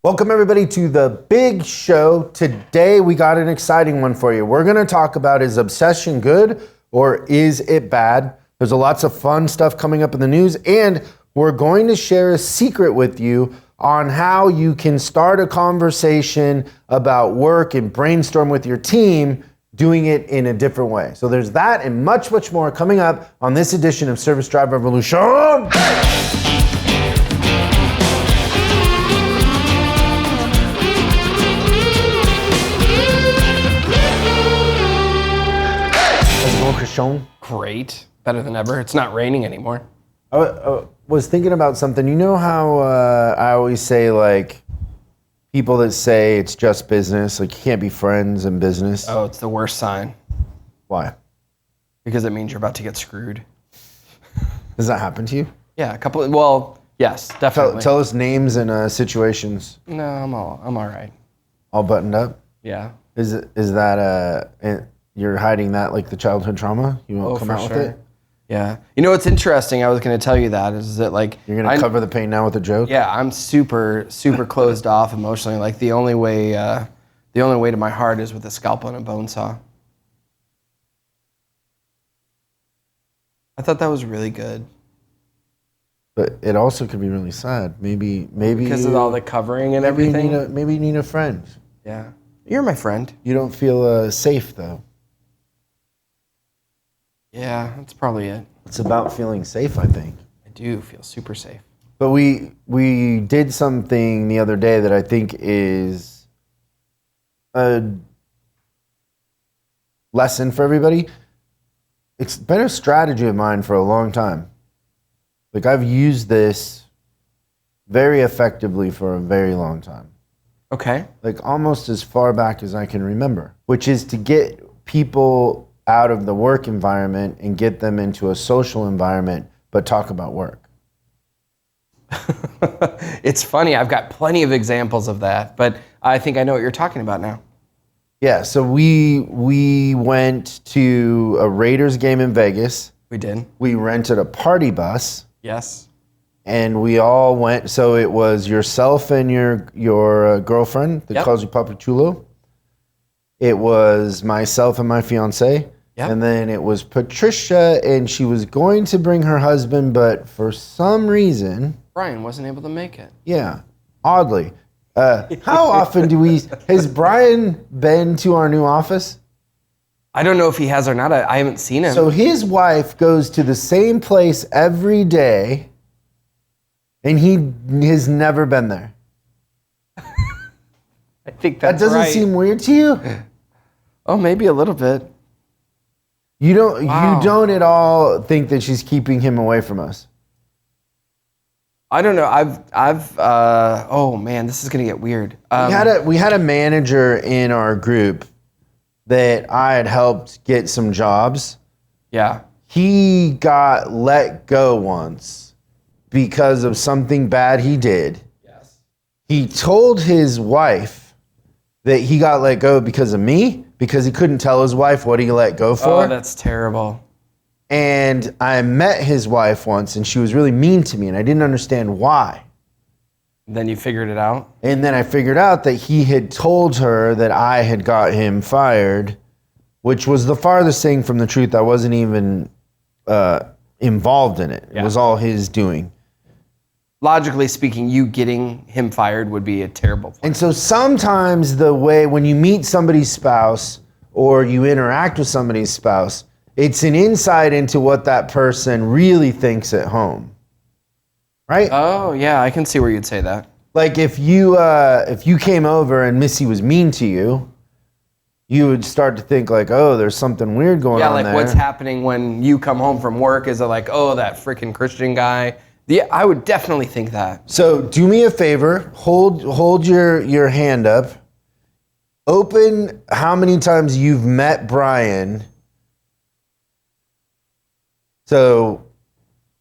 Welcome everybody to the big show. Today we got an exciting one for you. We're going to talk about, is obsession good or is it bad? There's lots of fun stuff coming up in the news, and we're going to share a secret with you on how you can start a conversation about work and brainstorm with your team doing it in a different way. So there's that and much, much more coming up on this edition of Service Drive Revolution. Great. Better than ever. It's not raining anymore. I was thinking about something. You know how I always say, like, people that say it's just business, like you can't be friends in business. Oh, it's the worst sign. Why? Because it means you're about to get screwed. Does that happen to you? Yeah, well, yes, definitely. Tell us names and situations. No, I'm all right. All buttoned up? Yeah. Is that you're hiding that like the childhood trauma? You won't come out with it? Yeah. You know what's interesting? I was going to tell you that is that like you're going to cover the pain now with a joke? Yeah, I'm super closed off emotionally. Like the only way to my heart is with a scalpel and a bone saw. I thought that was really good. But it also could be really sad. Maybe because of all the covering and everything. Maybe you need a friend. Yeah. You're my friend. You don't feel safe though. Yeah, that's probably it. It's about feeling safe, I think. I do feel super safe. But we did something the other day that I think is a lesson for everybody. It's been a strategy of mine for a long time. Like I've used this very effectively for a very long time. Okay. Like almost as far back as I can remember, which is to get people out of the work environment and get them into a social environment, but talk about work. It's funny. I've got plenty of examples of that, but I think I know what you're talking about now. Yeah, so we went to a Raiders game in Vegas. We did. We rented a party bus. Yes. And we all went. So it was yourself and your girlfriend that calls you Papa Chulo. It was myself and my fiance. Yep. And then it was Patricia, and she was going to bring her husband, but for some reason... Brian wasn't able to make it. Yeah, oddly. How often has Brian been to our new office? I don't know if he has or not. I haven't seen him. So his wife goes to the same place every day, and he has never been there. I think that's that doesn't seem weird to you? Oh, maybe a little bit. You don't at all think that she's keeping him away from us? I don't know. Oh man, this is gonna get weird. We had a manager in our group that I had helped get some jobs. Yeah. He got let go once because of something bad he did. Yes. He told his wife that he got let go because of me, because he couldn't tell his wife what he let go for. Oh, that's terrible. And I met his wife once, and she was really mean to me, and I didn't understand why. Then you figured it out? And then I figured out that he had told her that I had got him fired, which was the farthest thing from the truth. I wasn't even involved in it. Yeah. It was all his doing. Logically speaking, you getting him fired would be a terrible plan. And so sometimes the way when you meet somebody's spouse or you interact with somebody's spouse, it's an insight into what that person really thinks at home, right? Oh yeah, I can see where you'd say that. Like if you came over and Missy was mean to you, you would start to think like, oh, there's something weird going on there. Yeah, like what's happening when you come home from work? Is it like, oh, that freaking Christian guy? Yeah, I would definitely think that. So do me a favor, hold your hand up. Open how many times you've met Brian. So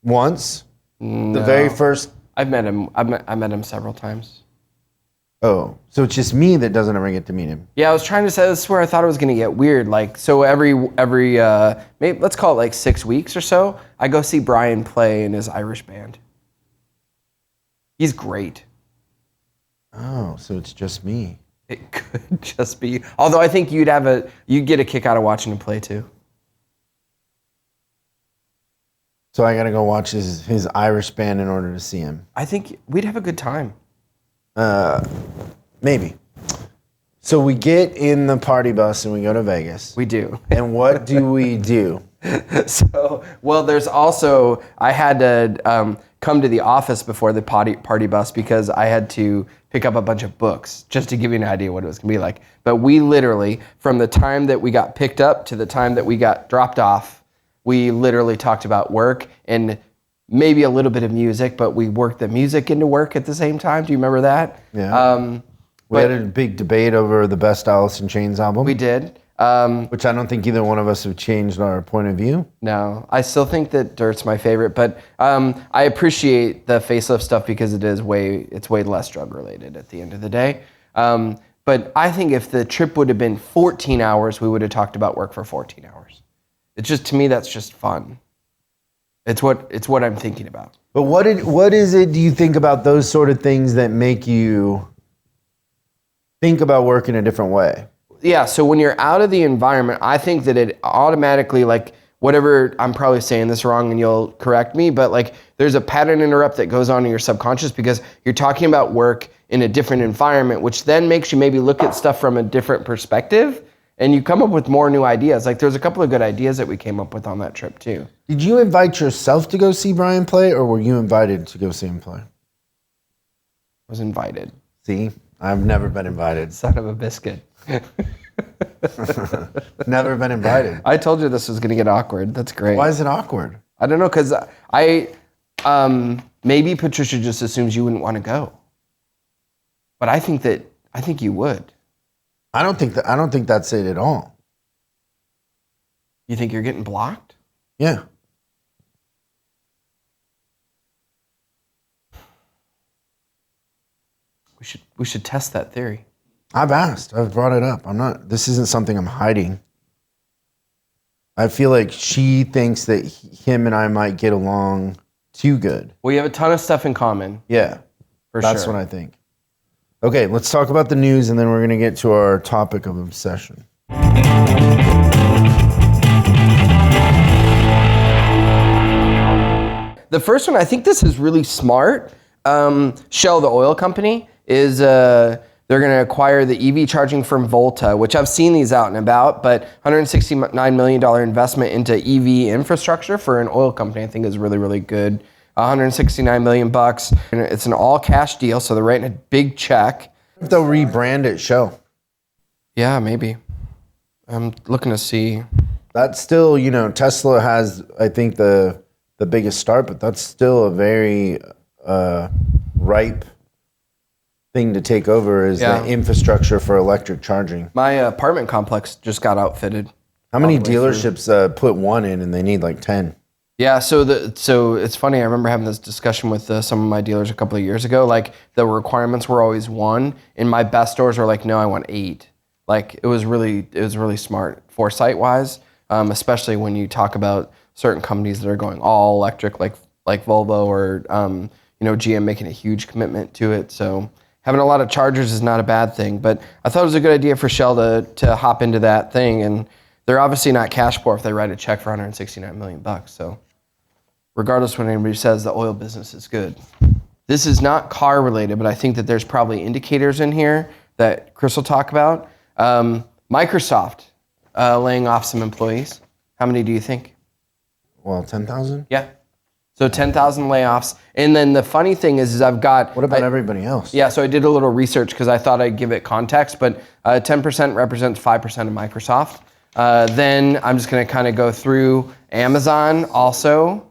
once, the very first. I've met him. I met him several times. Oh, so it's just me that doesn't ever get to meet him. Yeah, I was trying to say this is where I thought it was going to get weird. Like, so every maybe let's call it like 6 weeks or so, I go see Brian play in his Irish band. He's great. Oh, so it's just me. It could just be. Although I think you'd get a kick out of watching him play too. So I gotta go watch his Irish band in order to see him. I think we'd have a good time. Maybe. So we get in the party bus and we go to Vegas. We do. And what do we do? So, well, there's also, I had to come to the office before the party bus because I had to pick up a bunch of books, just to give you an idea what it was gonna be like. But we literally, from the time that we got picked up to the time that we got dropped off, we literally talked about work and maybe a little bit of music, but we worked the music into work at the same time. Do you remember that? Yeah. We had a big debate over the best Alice in Chains album. We did. Which I don't think either one of us have changed our point of view. No, I still think that Dirt's my favorite, but I appreciate the facelift stuff because it's way less drug related at the end of the day. But I think if the trip would have been 14 hours, we would have talked about work for 14 hours. It's just, to me, that's just fun. It's what I'm thinking about. But what is it do you think about those sort of things that make you think about work in a different way? Yeah, so when you're out of the environment, I think that it automatically, like, whatever, I'm probably saying this wrong and you'll correct me, but like there's a pattern interrupt that goes on in your subconscious because you're talking about work in a different environment, which then makes you maybe look at stuff from a different perspective and you come up with more new ideas. Like there's a couple of good ideas that we came up with on that trip too. Did you invite yourself to go see Brian play or were you invited to go see him play? I was invited. See, I've never been invited. Son of a biscuit. Never been invited. I told you this was going to get awkward. That's great. Why is it awkward? I don't know, because maybe Patricia just assumes you wouldn't want to go. But I think you would. I don't think that's it at all. You think you're getting blocked? Yeah. We should test that theory. I've asked. I've brought it up. This isn't something I'm hiding. I feel like she thinks that him and I might get along too good. Well, you have a ton of stuff in common. Yeah. That's what I think. Okay, let's talk about the news and then we're going to get to our topic of obsession. The first one, I think this is really smart. Shell, the oil company, is they're going to acquire the EV charging firm Volta, which I've seen these out and about, but $169 million investment into EV infrastructure for an oil company I think is really, really good. $169 million bucks. And it's an all-cash deal, so they're writing a big check. They'll rebrand it Shell. Yeah, maybe. I'm looking to see. That's still, Tesla has, I think, the biggest start, but that's still a very ripe thing to take over is the infrastructure for electric charging. My apartment complex just got outfitted. How many dealerships put one in and they need like 10? Yeah, so it's funny. I remember having this discussion with some of my dealers a couple of years ago. Like the requirements were always 1, and my best stores were like, no, I want 8. Like it was really smart foresight wise, especially when you talk about certain companies that are going all electric, like Volvo or GM making a huge commitment to it. So having a lot of chargers is not a bad thing. But I thought it was a good idea for Shell to hop into that thing, and they're obviously not cash poor if they write a check for $169 million bucks. So regardless what anybody says, the oil business is good. This is not car related, but I think that there's probably indicators in here that Chris will talk about. Microsoft laying off some employees. How many do you think? Well, 10,000? Yeah. So 10,000 layoffs. And then the funny thing is I've got... What about everybody else? Yeah, so I did a little research because I thought I'd give it context, but 10% represents 5% of Microsoft. Then I'm just going to kind of go through Amazon also.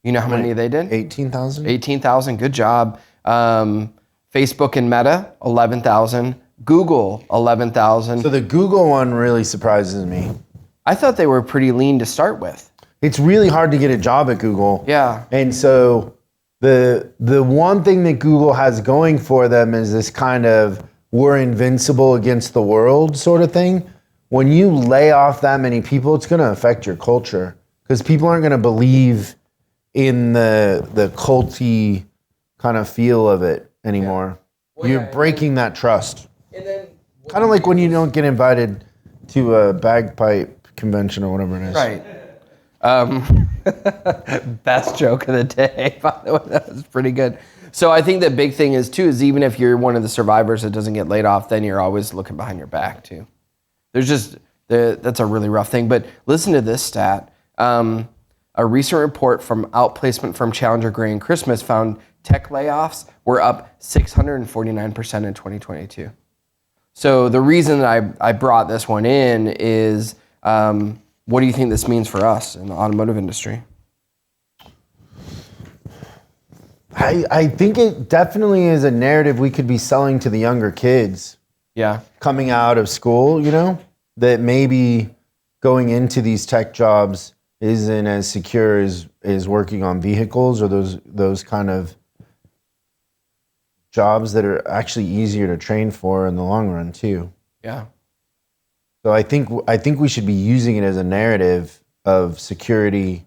You know how many they did? 18,000? 18,000, good job. Facebook and Meta, 11,000. Google, 11,000. So the Google one really surprises me. I thought they were pretty lean to start with. It's really hard to get a job at Google. Yeah. And so the one thing that Google has going for them is this kind of we're invincible against the world sort of thing. When you lay off that many people, it's going to affect your culture because people aren't going to believe in the culty kind of feel of it anymore. You're breaking that trust. And then Kind of like when you don't get invited to a bagpipe convention or whatever it is. right. Best joke of the day, by the way. That was pretty good. So I think the big thing is too, is even if you're one of the survivors that doesn't get laid off, then you're always looking behind your back too. That's a really rough thing. But listen to this stat. A recent report from outplacement firm Challenger Gray and Christmas found tech layoffs were up 649% in 2022. So the reason that I brought this one in is, what do you think this means for us in the automotive industry? I think it definitely is a narrative we could be selling to the younger kids. Yeah. Coming out of school, that maybe going into these tech jobs isn't as secure as working on vehicles or those kind of jobs that are actually easier to train for in the long run too. Yeah. So I think we should be using it as a narrative of security.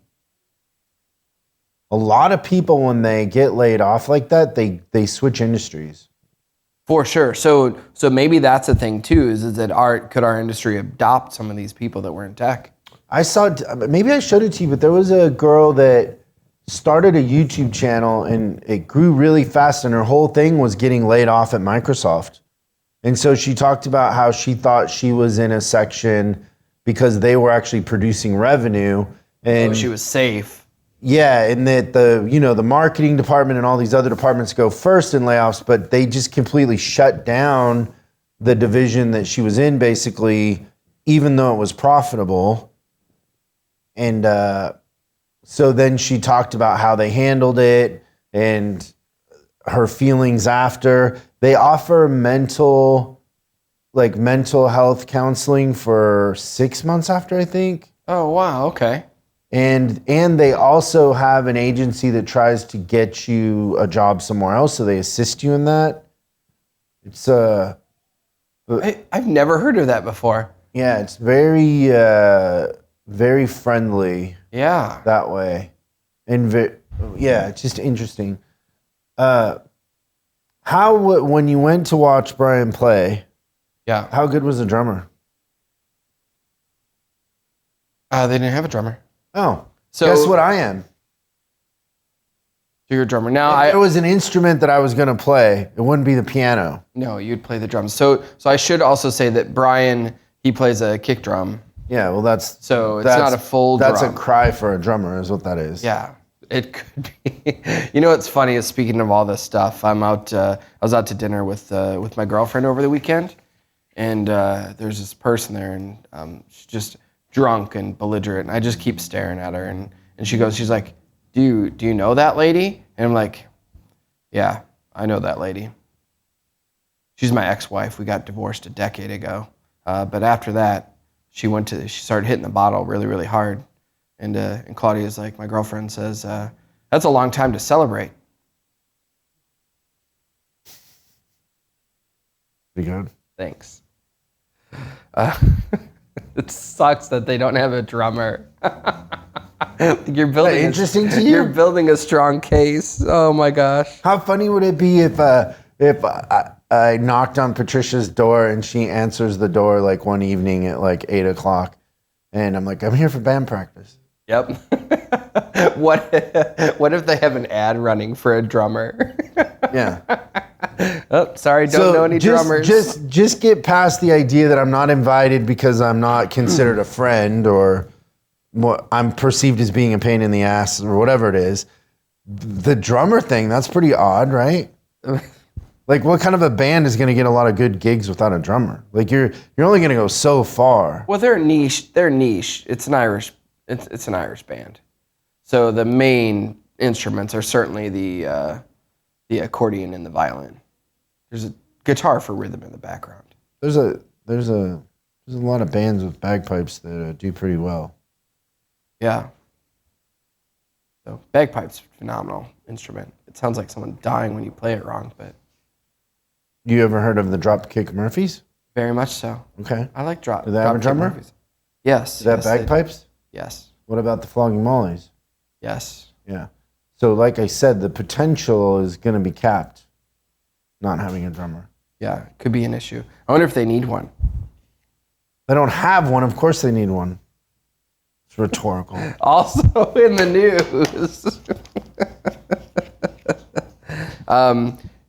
A lot of people, when they get laid off like that, they switch industries. For sure. So maybe that's the thing too, is that could our industry adopt some of these people that were in tech? I saw, maybe I showed it to you, but there was a girl that started a YouTube channel and it grew really fast, and her whole thing was getting laid off at Microsoft. And so she talked about how she thought she was in a section because they were actually producing revenue, and she was safe. Yeah, and that the marketing department and all these other departments go first in layoffs, but they just completely shut down the division that she was in, basically, even though it was profitable. And so then she talked about how they handled it and her feelings after. They offer mental health counseling for 6 months after, I think. Oh, wow. Okay. And they also have an agency that tries to get you a job somewhere else, so they assist you in that. It's I've never heard of that before. Yeah, it's very very friendly. Yeah. That way. And it's just interesting. When you went to watch Brian play, yeah, how good was the drummer? They didn't have a drummer. Oh, so guess what I am? So you're a drummer. Now, if there was an instrument that I was going to play, it wouldn't be the piano. No, you'd play the drums. So I should also say that Brian, he plays a kick drum. Yeah, well, it's not a full drum. That's a cry for a drummer is what that is. Yeah, it could be. You know what's funny is, speaking of all this stuff, I was out to dinner with my girlfriend over the weekend, and there's this person there, and she's just drunk and belligerent, and I just keep staring at her, and she's like, do you know that lady? And I'm like, yeah, I know that lady. She's my ex-wife. We got divorced a decade ago, but after that, she started hitting the bottle really, really hard, and Claudia's like, my girlfriend says, that's a long time to celebrate. Pretty good. Thanks. It sucks that they don't have a drummer. You're building interesting to you? You're building a strong case. Oh my gosh. How funny would it be if I knocked on Patricia's door and she answers the door like one evening at like 8 o'clock, and I'm like, I'm here for band practice. Yep. What if they have an ad running for a drummer? Yeah. Oh, sorry, don't know any drummers. Just get past the idea that I'm not invited because I'm not considered a friend, or what I'm perceived as being a pain in the ass, or whatever it is. The drummer thing, that's pretty odd, right? Like, what kind of a band is going to get a lot of good gigs without a drummer? Like, you're only going to go so far. Well, they're niche. It's an Irish band. So the main instruments are certainly the accordion and the violin. There's a guitar for rhythm in the background. There's a lot of bands with bagpipes that do pretty well. Yeah. So bagpipes, phenomenal instrument. It sounds like someone dying when you play it wrong, but. You ever heard of the Dropkick Murphys? Very much so. Okay. I like drop. Do they have a drummer? Murphys. Yes. Is that bagpipes? Yes. What about the Flogging Mollies? Yes. Yeah. So like I said, the potential is going to be capped. not having a drummer. Yeah, could be an issue. I wonder if they need one. They don't have one. Of course they need one. It's rhetorical. Also in the news.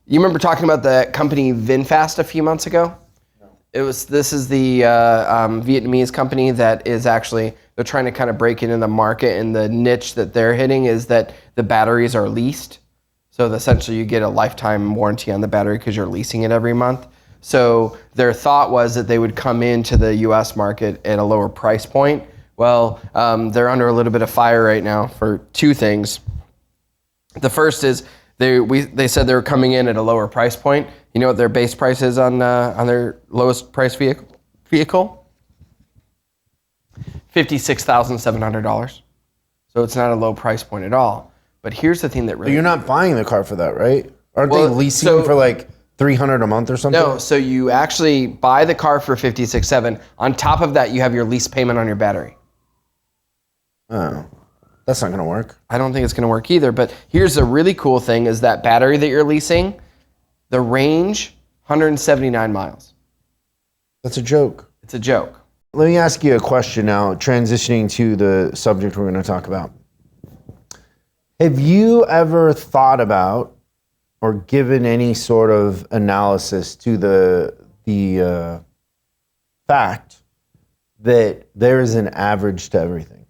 You remember talking about the company VinFast a few months ago? No. This is the Vietnamese company that is actually, they're trying to kind of break into the market, and the niche that they're hitting is that the batteries are leased. So essentially you get a lifetime warranty on the battery because you're leasing it every month. So their thought was that they would come into the US market at a lower price point. Well, they're under a little bit of fire right now for two things. The first is they said they were coming in at a lower price point. You know what their base price is on their lowest price vehicle? $56,700. So it's not a low price point at all. But here's the thing that really... But you're not buying the car for that, right? Aren't they leasing for like $300 a month or something? No, so you actually buy the car for $56,700. On top of that, you have your lease payment on your battery. Oh, that's not going to work. I don't think it's going to work either. But here's the really cool thing is that battery that you're leasing, the range, 179 miles. That's a joke. It's a joke. Let me ask you a question now, transitioning to the subject we're going to talk about. Have you ever thought about or given any sort of analysis to the fact that there is an average to everything?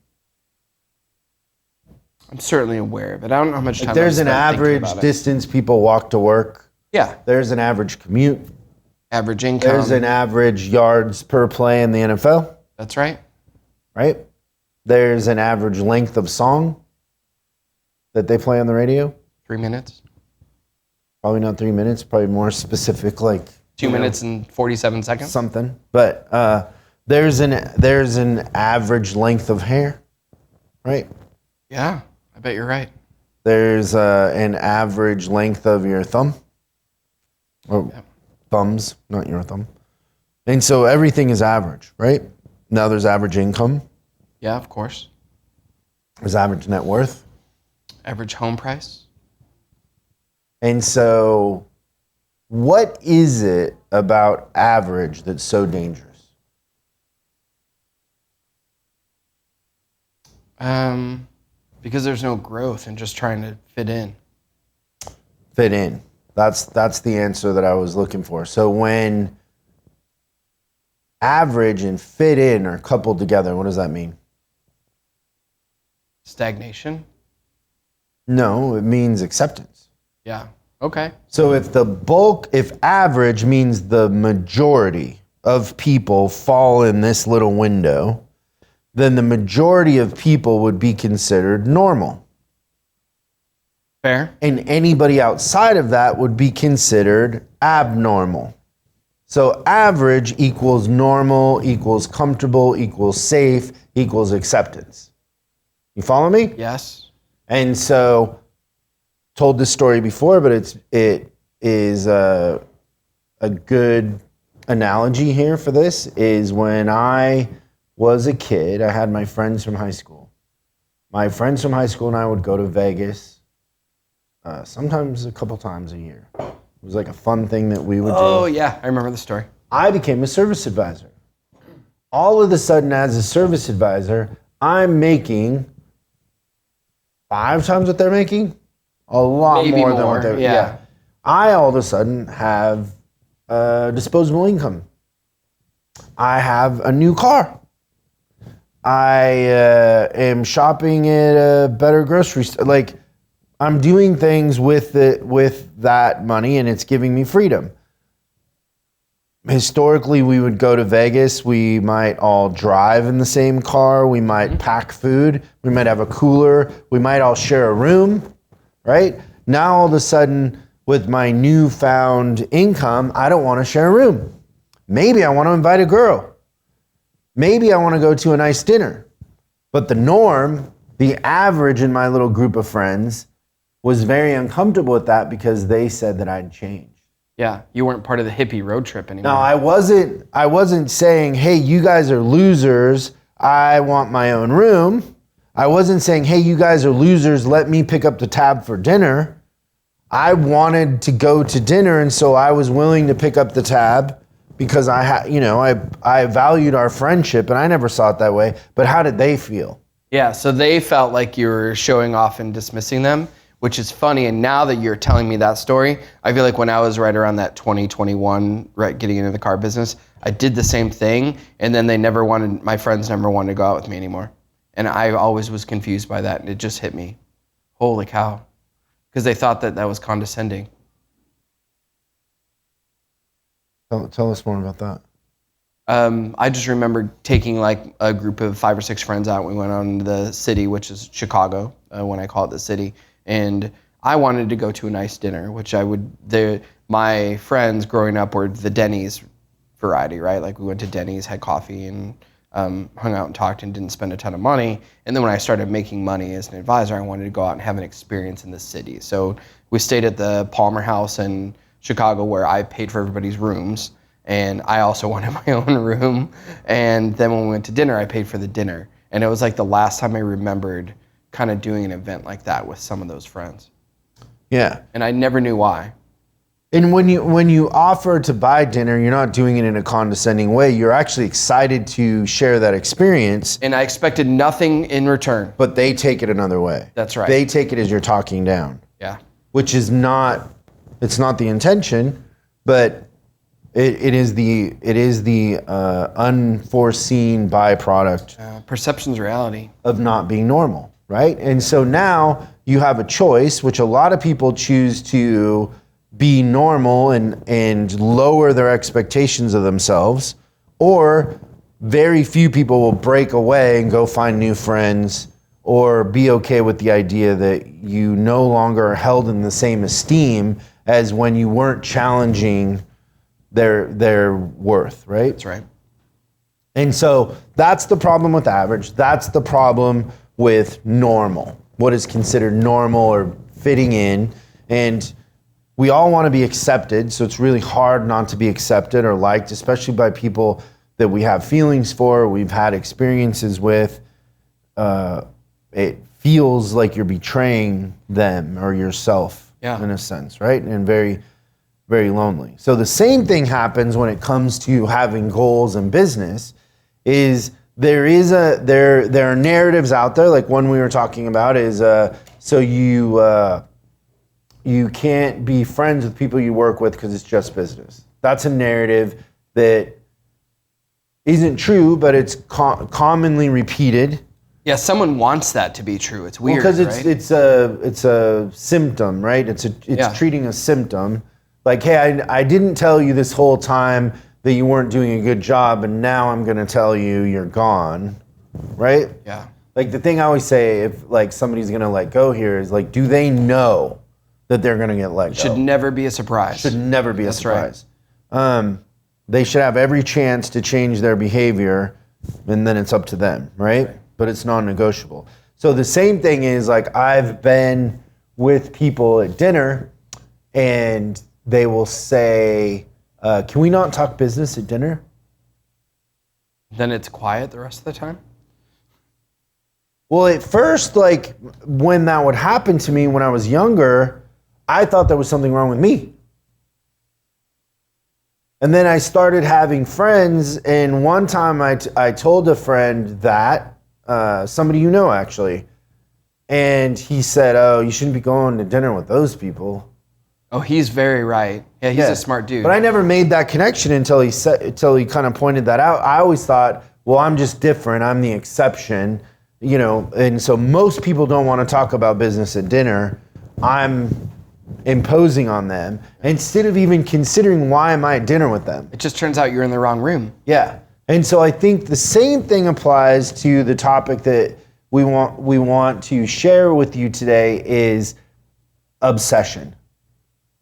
I'm certainly aware of it. I don't know how much time. There's an average distance people walk to work. Yeah. There's an average commute. Average income. There's an average yards per play in the NFL. That's right. Right? There's an average length of song that they play on the radio. 3 minutes. Probably not 3 minutes, probably more specific, like 2 minutes and 47 seconds. Something. But there's an average length of hair, right? Yeah, I bet you're right. There's an average length of your thumb. Or thumbs, not your thumb. And so everything is average, right? Now there's average income. Yeah, of course. There's average net worth. Average home price. And so what is it about average that's so dangerous? Because there's no growth and just trying to fit in. Fit in. That's the answer that I was looking for. So when average and fit in are coupled together, what does that mean? Stagnation? No, it means acceptance. Yeah. Okay. So if average means the majority of people fall in this little window, then the majority of people would be considered normal. Fair. And anybody outside of that would be considered abnormal. So average equals normal, equals comfortable, equals safe, equals acceptance. You follow me? Yes. And so, told this story before, but it is a good analogy here for this, is when I was a kid, I had my friends from high school. My friends from high school and I would go to Vegas sometimes a couple times a year. It was like a fun thing that we would do. Oh, yeah. I remember the story. I became a service advisor. All of a sudden, as a service advisor, I'm making 5 times what they're making. A lot Maybe more than what they're making. Yeah. I all of a sudden have disposable income. I have a new car. I am shopping at a better grocery store. Like, I'm doing things with that money, and it's giving me freedom. Historically, we would go to Vegas. We might all drive in the same car. We might pack food. We might have a cooler. We might all share a room, right? Now, all of a sudden, with my newfound income, I don't want to share a room. Maybe I want to invite a girl. Maybe I want to go to a nice dinner. But the norm, the average in my little group of friends, was very uncomfortable with that because they said that I'd changed. Yeah, you weren't part of the hippie road trip anymore. No, I wasn't saying, hey, you guys are losers, I want my own room. I wasn't saying, hey, you guys are losers, let me pick up the tab for dinner. I wanted to go to dinner, and so I was willing to pick up the tab because I valued our friendship, and I never saw it that way. But how did they feel? Yeah, so they felt like you were showing off and dismissing them, which is funny. And now that you're telling me that story, I feel like when I was right around that 2021, right, getting into the car business, I did the same thing. And then my friends never wanted to go out with me anymore. And I always was confused by that. And it just hit me. Holy cow. Because they thought that was condescending. Tell us more about that. I just remember taking like a group of 5 or 6 friends out. We went on to the city, which is Chicago, when I call it the city. And I wanted to go to a nice dinner, which my friends growing up were the Denny's variety, right? Like we went to Denny's, had coffee, and hung out and talked and didn't spend a ton of money. And then when I started making money as an advisor, I wanted to go out and have an experience in the city. So we stayed at the Palmer House in Chicago, where I paid for everybody's rooms. And I also wanted my own room. And then when we went to dinner, I paid for the dinner. And it was like the last time I remembered kind of doing an event like that with some of those friends. Yeah. And I never knew why. And when you offer to buy dinner, you're not doing it in a condescending way. You're actually excited to share that experience. And I expected nothing in return. But they take it another way. That's right. They take it as you're talking down. Yeah. Which is not, it's not the intention, but it is the unforeseen byproduct. Perception's reality. Of not being normal, right? And so now you have a choice, which a lot of people choose to be normal and lower their expectations of themselves, or very few people will break away and go find new friends, or be okay with the idea that you no longer are held in the same esteem as when you weren't challenging their worth, right? That's right. And so that's the problem with average. That's the problem with normal, what is considered normal or fitting in. And we all want to be accepted, so it's really hard not to be accepted or liked, especially by people that we have feelings for, we've had experiences with. It feels like you're betraying them or yourself, in a sense, right? And very, very lonely. So the same thing happens when it comes to having goals in business. Is there are narratives out there, like one we were talking about is so you can't be friends with people you work with because it's just business. That's a narrative that isn't true, but it's commonly repeated. Yeah, someone wants that to be true. It's weird, because right? it's a symptom, right? It's treating a symptom. Like, hey, I didn't tell you this whole time that you weren't doing a good job, and now I'm gonna tell you you're gone, right? Yeah. Like the thing I always say, if like somebody's gonna let go here, is like, do they know that they're gonna get let go? Should never be a surprise. Should never be a That's surprise. Right. They should have every chance to change their behavior, and then it's up to them, right? But it's non-negotiable. So the same thing is like, I've been with people at dinner, and they will say, can we not talk business at dinner? Then it's quiet the rest of the time? Well, at first, like when that would happen to me when I was younger, I thought there was something wrong with me. And then I started having friends, and one time I told a friend that, somebody you know actually, and he said, oh, you shouldn't be going to dinner with those people. Oh, he's very right. Yeah, he's a smart dude. But I never made that connection until he kind of pointed that out. I always thought, well, I'm just different. I'm the exception, you know. And so most people don't want to talk about business at dinner. I'm imposing on them instead of even considering why am I at dinner with them. It just turns out you're in the wrong room. Yeah. And so I think the same thing applies to the topic that we want to share with you today is obsession.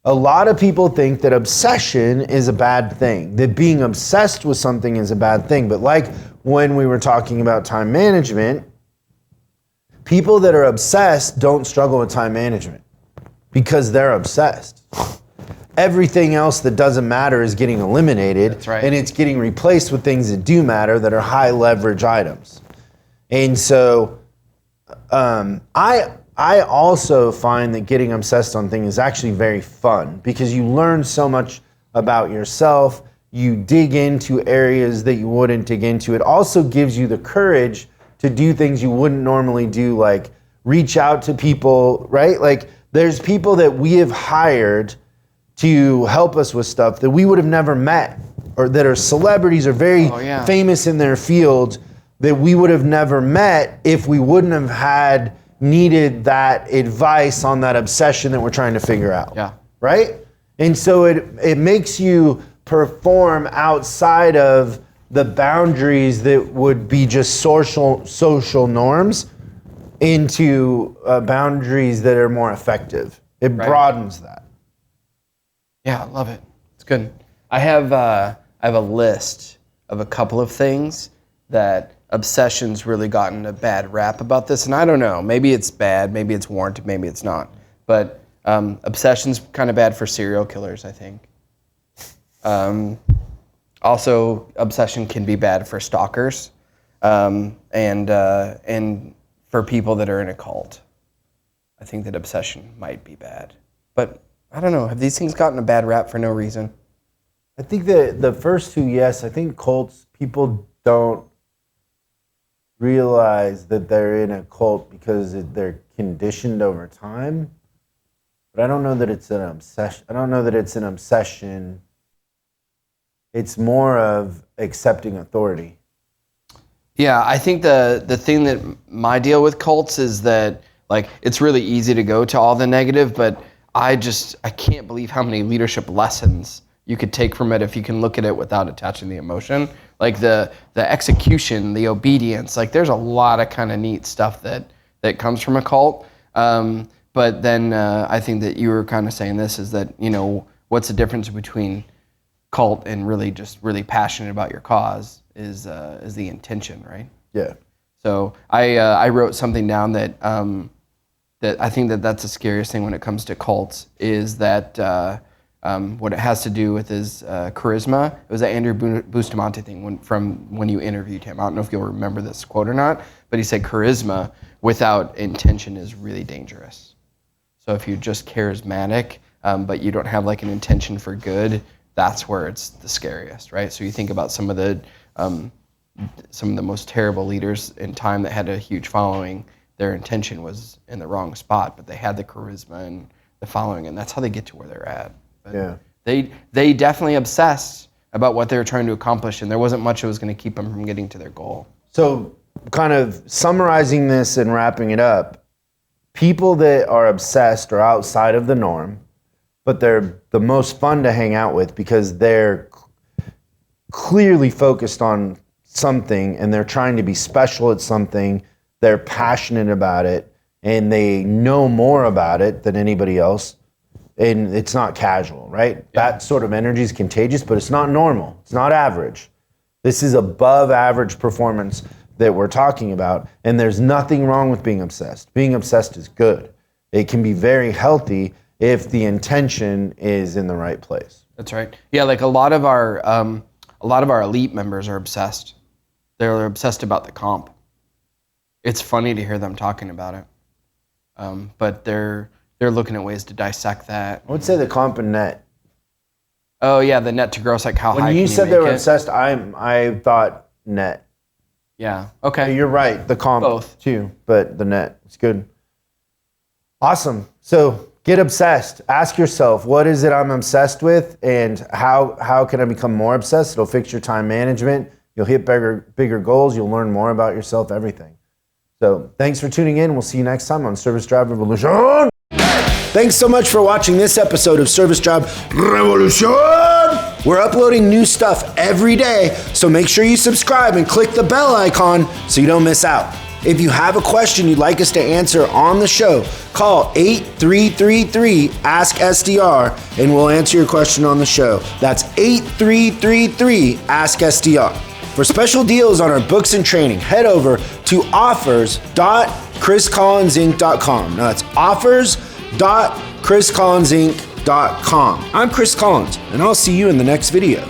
A lot of people think that obsession is a bad thing, that being obsessed with something is a bad thing. But like when we were talking about time management, people that are obsessed don't struggle with time management because they're obsessed. Everything else that doesn't matter is getting eliminated. That's right. And it's getting replaced with things that do matter, that are high leverage items. And so I I also find that getting obsessed on things is actually very fun because you learn so much about yourself. You dig into areas that you wouldn't dig into. It also gives you the courage to do things you wouldn't normally do, like reach out to people, right? Like there's people that we have hired to help us with stuff that we would have never met, or that are celebrities or very famous in their field that we would have never met if we wouldn't have needed that advice on that obsession that we're trying to figure out. Yeah. Right? And so it makes you perform outside of the boundaries that would be just social norms into boundaries that are more effective. It broadens that. Yeah, I love it. It's good. I have a list of a couple of things that obsession's really gotten a bad rap about this, and I don't know. Maybe it's bad, maybe it's warranted, maybe it's not. But obsession's kind of bad for serial killers, I think. Also, obsession can be bad for stalkers, and for people that are in a cult. I think that obsession might be bad, but I don't know. Have these things gotten a bad rap for no reason? I think that the first two, yes. I think cults, people don't realize that they're in a cult because they're conditioned over time. But I don't know that it's an obsession. I don't know that it's an obsession. It's more of accepting authority. Yeah, I think the thing that my deal with cults is that like it's really easy to go to all the negative, but I can't believe how many leadership lessons you could take from it if you can look at it without attaching the emotion. Like the execution, the obedience, like there's a lot of kind of neat stuff that comes from a cult. But then I think that you were kind of saying this is that, you know, what's the difference between cult and really passionate about your cause is the intention, right? Yeah. So I wrote something down that I think that's the scariest thing when it comes to cults is that what it has to do with is charisma. It was that Andrew Bustamante thing from when you interviewed him. I don't know if you'll remember this quote or not, but he said charisma without intention is really dangerous. So if you're just charismatic, but you don't have like an intention for good, that's where it's the scariest, right? So you think about some of the most terrible leaders in time that had a huge following. Their intention was in the wrong spot, but they had the charisma and the following, and that's how they get to where they're at. But yeah. They definitely obsessed about what they were trying to accomplish, and there wasn't much that was going to keep them from getting to their goal. So kind of summarizing this and wrapping it up, people that are obsessed are outside of the norm, but they're the most fun to hang out with because they're clearly focused on something and they're trying to be special at something. They're passionate about it and they know more about it than anybody else. And it's not casual, right? Yeah. That sort of energy is contagious, but it's not normal. It's not average. This is above average performance that we're talking about. And there's nothing wrong with being obsessed. Being obsessed is good. It can be very healthy if the intention is in the right place. That's right. Yeah, like a lot of our elite members are obsessed. They're obsessed about the comp. It's funny to hear them talking about it, but they're looking at ways to dissect that. I would say the comp and net. Oh yeah, the net to gross, like how high can you make it? When you said they were obsessed, I thought net. Yeah. Okay. You're right. The comp both too, but the net. It's good. Awesome. So get obsessed. Ask yourself, what is it I'm obsessed with, and how can I become more obsessed? It'll fix your time management. You'll hit bigger goals. You'll learn more about yourself. Everything. So thanks for tuning in. We'll see you next time on Service Drive Revolution. Thanks so much for watching this episode of Service Drive Revolution. We're uploading new stuff every day, so make sure you subscribe and click the bell icon so you don't miss out. If you have a question you'd like us to answer on the show, call 8333-ASK-SDR and we'll answer your question on the show. That's 8333-ASK-SDR. For special deals on our books and training, head over to offers.chriscollinsinc.com. Now that's offers.chriscollinsinc.com. I'm Chris Collins, and I'll see you in the next video.